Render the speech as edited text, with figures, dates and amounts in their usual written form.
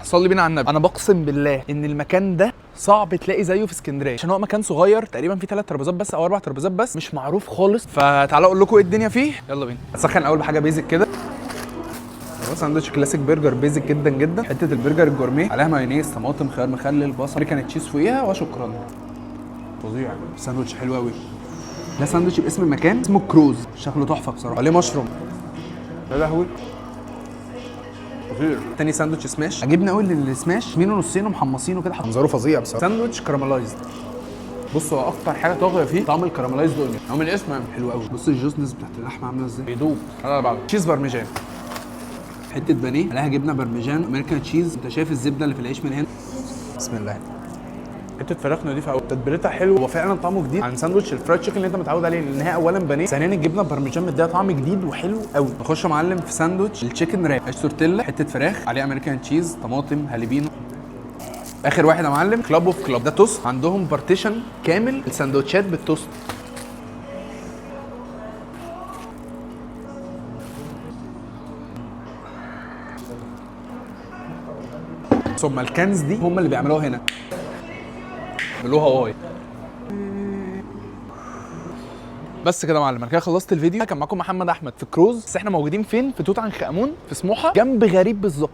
صلي بينا على النبي. انا بقسم بالله ان المكان ده صعب تلاقي زيه في اسكندريه، عشان هو مكان صغير تقريبا فيه 3 ترابيزات بس او 4 ترابيزات بس، مش معروف خالص. فتعالوا اقول لكم ايه الدنيا فيه. يلا بينا. اسخن اول بحاجه بيزك كده. ساندوتش كلاسيك برجر بيزك جدا جدا. حته البرجر الجورميه عليها مايونيز، طماطم، خيار مخلل، بصل، امريكان تشيز فوقيها وشكرا. فظيع. ساندوتش حلو قوي. ده ساندوتش باسم المكان اسمه كروز، شكله تحفه بصراحه. عليه مشروم. يا لهوي خطير. تاني ساندوتش سماش، عجبني قوي ان السماش منه نصين ومحمصينه كده، منظره فظيع بصراحه. ساندوتش كراملايزد. بص هو اكتر حاجه طاغيه فيه طعم الكراملايزد اونيون، هو من الاسم حلو قوي. بص الجوسنس بتاعت اللحمه عامله ازاي، بيدوب. انا بعده تشيز بارميجان، حته بانيه عليها جبنه بارميجان، امريكان تشيز. انت شايف الزبده اللي في العيش من هنا. بسم الله. حته فراخ نضيفه قوي، تتبيلتها حلوه، هو فعلا طعمه جديد عن ساندوتش الفرايد تشيكن اللي انت متعود عليه، لان هي اولا بانيه، ثانيا الجبنه البارميجان مديها طعم جديد وحلو قوي. نخش يا معلم في ساندوتش التشيكن راب، عيش تورتيلا، حته فراخ عليه امريكان تشيز، طماطم، هاليبينو. اخر واحد يا معلم كلاب اوف كلاب، ده توست، عندهم بارتيشن كامل الساندوتشات بالتوست. ثم الكنز دي هم اللي بيعملوها هنا، بيعملوها هواي. بس كده يا معلم، انا كده خلصت الفيديو. كان معاكم محمد احمد في كروز، بس احنا موجودين فين؟ في توت عنخ امون في سموحه، جنب غريب بالظبط.